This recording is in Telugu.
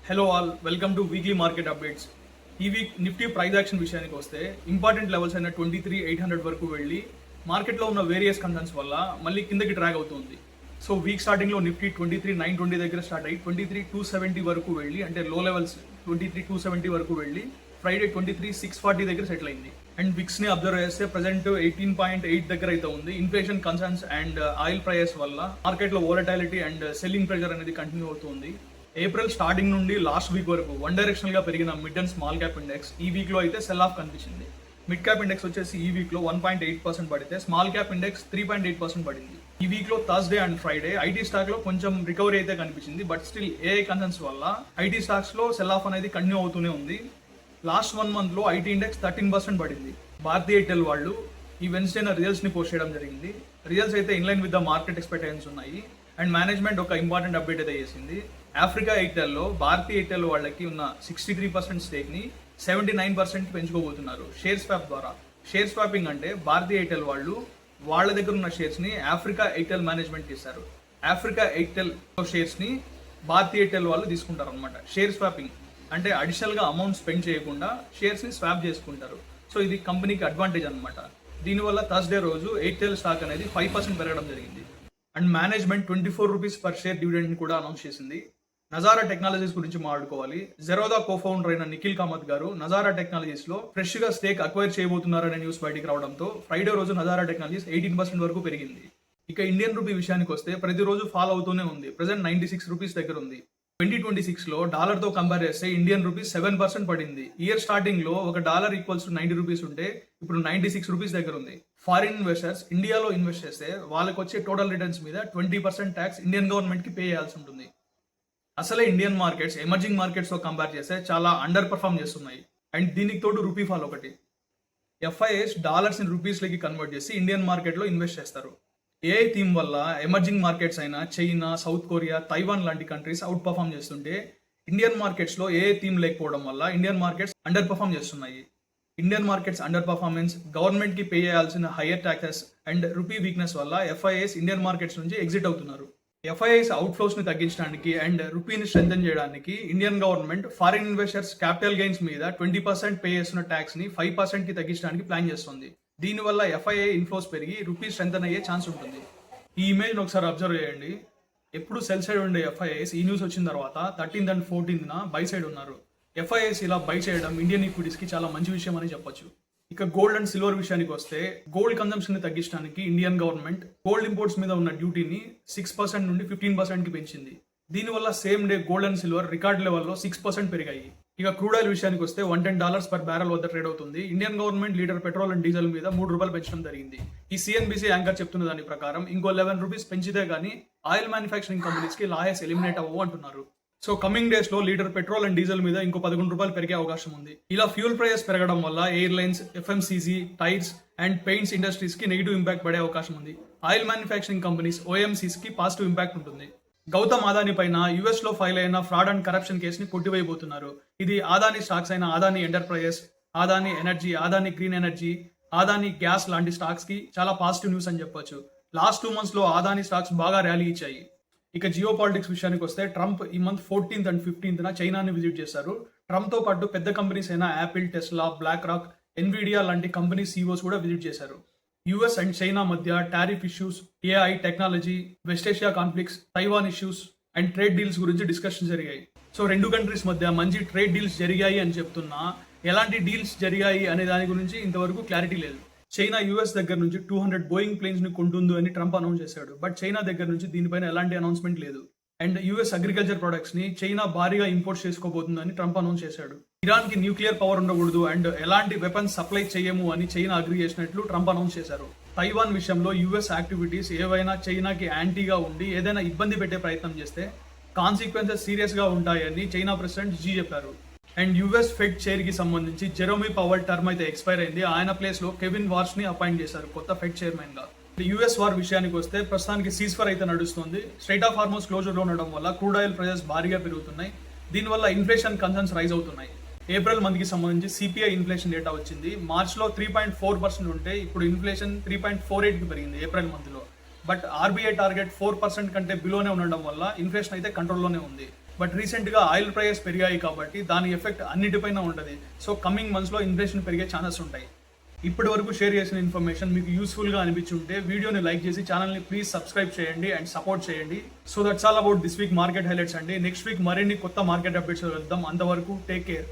Hello all, welcome two weekly market updates. ఈ వీక్ నిఫ్టీ ప్రైస్ యాక్షన్ విషయానికి వస్తే ఇంపార్టెంట్ లెవెల్స్ అయిన 23,800 వరకు వెళ్ళి మార్కెట్లో ఉన్న వేరియస్ కన్సర్న్స్ వల్ల మళ్ళీ కిందకి డ్రాగ్ అవుతుంది. సో వీక్ స్టార్టింగ్లో నిఫ్టీ 23,920 దగ్గర స్టార్ట్ అయ్యి 23,270 వరకు వెళ్ళి, అంటే లో లెవెల్స్ 23,270 వరకు వెళ్ళి ఫ్రైడే 23,640 దగ్గర సెటిల్ అయింది. అండ్ విక్స్ ని అబ్జర్వ్ చేస్తే ప్రెసెంట్ 18.8 దగ్గర అయితే ఉంది. Inflation concerns and oil price వల్ల మార్కెట్లో వోలటాలిటీ అండ్ సెల్లింగ్ ప్రెషర్ అనేది కంటిన్యూ అవుతుంది. ఏప్రిల్ స్టార్టింగ్ నుండి లాస్ట్ వీక్ వరకు వన్ డైరెక్షనల్ గా పెరిగిన mid and small cap index ఈ వీక్ లో అయితే సెల్ ఆఫ్ కనిపించింది. మిడ్ క్యాప్ ఇండెక్స్ వచ్చేసి ఈ వీక్ లో 1.8% పడితే స్మాల్ క్యాప్ ఇండెక్స్ 3.8% పడింది. ఈ వీక్ లో Thursday and Friday IT stock లో కొంచెం రికవరీ అయితే కనిపించింది. బట్ స్టిల్ ఏఐ కన్సర్న్స్ వల్ల ఐటీ స్టాక్స్ లో సెల్ ఆఫ్ అనేది కంటిన్యూ అవుతూనే ఉంది. లాస్ట్ 1 month లో ఐటీ ఇండెక్స్ 13% పడింది. భారతీయ ఎయిర్టెల్ వాళ్ళు ఈ వెన్స్డేన రిజల్ట్స్ ని పోస్ట్ చేయడం జరిగింది. రిజల్ట్స్ అయితే inline with the market expectations ఉన్నాయి. అండ్ మేనేజ్మెంట్ ఒక ఇంపార్టెంట్ అప్డేట్ అయితే చేసింది. ఆఫ్రికా ఎయిర్టెల్లో భారతీయ ఎయిర్టెల్ వాళ్ళకి ఉన్న 63% స్టేక్ ని 79% పెంచుకోబోతున్నారు షేర్ స్వాప్ ద్వారా. షేర్ స్వాపింగ్ అంటే భారతీయ ఎయిర్టెల్ వాళ్ళు వాళ్ళ దగ్గర ఉన్న షేర్స్ ని ఆఫ్రికా ఎయిర్టెల్ మేనేజ్మెంట్ ఇస్తారు. ఆఫ్రికా ఎయిర్టెల్ షేర్స్ ని భారతీయ ఎయిర్టెల్ వాళ్ళు తీసుకుంటారు అనమాట. షేర్ స్వాపింగ్ అంటే అడిషనల్ గా అమౌంట్ స్పెండ్ చేయకుండా షేర్స్ ని స్వాప్ చేసుకుంటారు. సో ఇది కంపెనీకి అడ్వాంటేజ్ అనమాట. దీనివల్ల థర్స్డే రోజు ఎయిర్టెల్ స్టాక్ అనేది 5% పెరగడం జరిగింది. And management 24 rupees per share dividend కూడా అనౌన్స్ చేసింది. నజారా టెక్నాలజీస్ గురించి మాట్లాడుకోవాలి. జెరోదా కో-ఫౌండర్ అయిన నిఖిల్ కామత్ గారు నజారా టెక్నాలజీస్ లో ఫ్రెష్ గా స్టేక్ అక్వైర్ చేయబోతున్నారనే న్యూస్ బయటికి రావడంతో ఫ్రైడే రోజు నజారా టెక్నాలజీస్ 18% వరకు పెరిగింది. ఇక ఇండియన్ రూపీ విషయానికి వస్తే ప్రతిరోజు ఫాల్ అవుతూనే ఉంది. ప్రెసెంట్ 96 రూపీస్ దగ్గర ఉంది. 2026 లో డాలర్ తో కంపేర్ చేస్తే ఇండియన్ రూపీ 7% పడింది. ఇయర్ స్టార్టింగ్ లో ఒక డాలర్ ఈక్వల్స్ టు 90 రూపీస్ ఉంటే ఇప్పుడు 96 రూపీస్ దగ్గర ఉంది. ఫారిన్ ఇన్వెస్టర్స్ ఇండియాలో ఇన్వెస్ట్ చేస్తే వాళ్ళకి వచ్చే టోటల్ రిటర్న్స్ మీద 20% ట్యాక్స్ ఇండియన్ గవర్నమెంట్ కి పే చేయాల్సి ఉంటుంది. అసలే ఇండియన్ మార్కెట్స్ ఎమర్జింగ్ మార్కెట్స్ తో కంపేర్ చేస్తే చాలా అండర్ పర్ఫార్మ్ చేస్తున్నాయి. అండ్ దీనికి తోడు రూపీ ఫాల్ ఒకటి. ఎఫ్ఐఎస్ డాలర్స్ ని రూపీస్ లకి కన్వర్ట్ చేసి ఇండియన్ మార్కెట్ లో ఇన్వెస్ట్ చేస్తారు. ఏఐ థీమ్ వల్ల ఎమర్జింగ్ మార్కెట్స్ అయిన చైనా, సౌత్ కొరియా, తైవాన్ లాంటి కంట్రీస్ అవుట్ పర్ఫార్మ్ చేస్తుంటే ఇండియన్ మార్కెట్స్ లో ఏఐ థీమ్ లేకపోవడం వల్ల ఇండియన్ మార్కెట్స్ అండర్ పర్ఫార్మ్ చేస్తున్నాయి. Indian markets under performance, government కి పే చేయాల్సిన hire taxes and rupee weakness వల్ల ఎఫ్ఐఎస్ ఇండియన్ మార్కెట్స్ నుంచి ఎగ్జిట్ అవుతున్నారు. ఎఫ్ఐఎస్ అవుట్ ఫ్లోస్ ని తగ్గించడానికి అండ్ రూపీని స్ట్రెంథెన్ చేయడానికి Indian government foreign investors capital gains మీద 20% పే చేస్తున్న ట్యాక్స్ ని 5% కి తగ్గించడానికి ప్లాన్ చేస్తుంది. దీనివల్ల ఎఫ్ఐఐ ఇన్ఫ్లోస్ పెరిగి రూపీ స్ట్రెంథెన్ అయ్యే ఛాన్స్ ఉంటుంది. ఈ ఇమేజ్ ఒకసారి అబ్జర్వ్ చేయండి. ఎప్పుడు సెల్ సైడ్ ఉండే ఎఫ్ఐఐస్ ఈ న్యూస్ వచ్చిన తర్వాత 13th and 14th by side ఉన్నారు. ఎఫ్ఐఐస్ ఇలా బై చేయడం ఇండియన్ ఈక్విటీస్ కి చాలా మంచి విషయం అని చెప్పొచ్చు. ఇక గోల్డ్ అండ్ సిల్వర్ విషయానికి వస్తే గోల్డ్ కన్సంప్షన్ ని తగ్గించడానికి ఇండియన్ గవర్నమెంట్ గోల్డ్ ఇంపోర్ట్స్ మీద ఉన్న డ్యూటీని 6% నుండి 15% కి పెంచింది. దీనివల్ల same day gold and silver record లెవెల్లో 6% పెరిగాయి. ఇక క్రూడ్ ఆయిల్ విషయానికి వస్తే $110 per barrel వద్ద ట్రేడ్ అవుతుంది. Indian government litre petrol and diesel మీద $3 పెంచడం జరిగింది. ఈ సిఎన్బిసి యాంకర్ చెప్తున్న దాని ప్రకారం ఇంకో 11 రూపీస్ పెంచితే గానీ ఆయిల్ మ్యానుఫ్యాక్చరింగ్ కంపెనీస్ కి లాయస్ ఎలిమినేట్ అవ్వవు అంటున్నారు. సో కమింగ్ డేస్ లో లీటర్ పెట్రోల్ అండ్ డీజిల్ మీద ఇంకో $11 పెరిగే అవకాశం ఉంది. ఇలా ఫ్యూల్ ప్రైస్ పెరగడం వల్ల airlines, FMCG, tyres and paints industries కి నెగిటివ్ ఇంపాక్ట్ పడే అవకాశం ఉంది. ఆయిల్ మ్యానుఫ్యాక్చరింగ్ కంపెనీస్, ఓఎంసీస్ కి పాజిటివ్ ఇంపాక్ట్ ఉంటుంది. గౌతమ్ అదానీ పైన యుఎస్ లో ఫైల్ అయిన ఫ్రాడ్ అండ్ కరప్షన్ కేసుని కొట్టివేయబోతున్నారు. ఇది అదానీ స్టాక్స్ అయిన Adani enterprises, Adani energy, Adani green energy, Adani gas లాంటి స్టాక్స్ కి చాలా పాజిటివ్ న్యూస్ అని చెప్పొచ్చు. లాస్ట్ 2 months లో అదానీ స్టాక్స్ బాగా ర్యాలీ ఇచ్చాయి. ఇక జియో పాలిటిక్స్ విషయానికి వస్తే ట్రంప్ ఈ మంత్ 14th and 15th చైనాని విజిట్ చేశారు. ట్రంప్ తో పాటు పెద్ద కంపెనీస్ అయిన Apple, Tesla, BlackRock, Nvidia లాంటి కంపెనీ సీఈఓస్ కూడా విజిట్ చేశారు. యుఎస్ అండ్ చైనా మధ్య tariff issues, AI technology, West Asia conflicts, Taiwan issues and trade deals గురించి డిస్కషన్ జరిగాయి. సో రెండు కంట్రీస్ మధ్య మంచి ట్రేడ్ డీల్స్ జరిగాయి అని చెప్తున్నా ఎలాంటి డీల్స్ జరిగాయి అనే దాని గురించి ఇంతవరకు క్లారిటీ లేదు. చైనా యుఎస్ దగ్గర నుంచి 200 బోయింగ్ ప్లేన్స్ ని కొంటుంది అని ట్రంప్ అనౌన్స్ చేశాడు. బట్ చైనా దగ్గర నుంచి దీనిపైన ఎలాంటి అనౌన్స్మెంట్ లేదు. అండ్ యుఎస్ అగ్రికల్చర్ ప్రొడక్ట్స్ ని చైనా భారీగా ఇంపోర్ట్ చేసుకోబోతుందని ట్రంప్ అనౌన్స్ చేశాడు. ఇరాన్ కి న్యూక్లియర్ పవర్ ఉండకూడదు అండ్ ఎలాంటి వెపన్స్ సప్లై చేయము అని చైనా అగ్రి చేసినట్లు ట్రంప్ అనౌన్స్ చేశారు. తైవాన్ విషయంలో యుఎస్ యాక్టివిటీస్ ఏవైనా చైనాకి యాంటీగా ఉండి ఏదైనా ఇబ్బంది పెట్టే ప్రయత్నం చేస్తే కాన్సిక్వెన్సెస్ సీరియస్ గా ఉంటాయని చైనా ప్రెసిడెంట్ జీ చెప్పారు. అండ్ యుఎస్ ఫెడ్ చైర్ కి సంబంధించి జెరోమీ పవల్ టర్మ్ అయితే ఎక్స్పైర్ అయింది. ఆయన ప్లేస్ లో కెవిన్ వార్ష్ ని అపాయింట్ చేశారు కొత్త ఫెడ్ చైర్మన్ గా. యుఎస్ వార్ విషయానికి వస్తే ప్రస్తుతానికి సీజ్ ఫైర్ అయితే నడుస్తుంది. స్ట్రైట్ ఆఫ్ హార్మోస్ క్లోజర్ లో ఉండడం వల్ల క్రూడ్ ఆయిల్ ప్రైజెస్ భారీగా పెరుగుతున్నాయి. దీనివల్ల ఇన్ఫ్లేషన్ కన్సర్న్స్ రైజ్ అవుతున్నాయి. ఏప్రిల్ మంత్ కి సంబంధించి సిపిఐ ఇన్ఫ్లేషన్ డేటా వచ్చింది. మార్చ్ లో 3.4% ఉంటే ఇప్పుడు ఇన్ఫ్లేషన్ 3.48 కి పెరిగింది ఏప్రిల్ మంత్ లో. బట్ ఆర్బీఐ టార్గెట్ 4% కంటే బిలోనే ఉండడం వల్ల ఇన్ఫ్లేషన్ అయితే కంట్రోల్లోనే ఉంది. బట్ రీసెంట్గా ఆయిల్ ప్రైస్ పెరిగాయి కాబట్టి దాని ఎఫెక్ట్ అన్నిటిపైన ఉంటుంది. సో కమింగ్ మంత్స్లో ఇన్ఫ్లేషన్ పెరిగే ఛాన్సెస్ ఉంటాయి. ఇప్పటి వరకు షేర్ చేసిన ఇన్ఫర్మేషన్ మీకు యూస్ఫుల్గా అనిపించుంటే వీడియోని లైక్ చేసి ఛానల్ని ప్లీజ్ సబ్స్క్రైబ్ చేయండి అండ్ సపోర్ట్ చేయండి. So that's all about this week market highlights అండి. నెక్స్ట్ వీక్ మరిన్ని కొత్త మార్కెట్ అప్డేట్స్ వెళ్దాం. అంతవరకు టేక్ కేర్.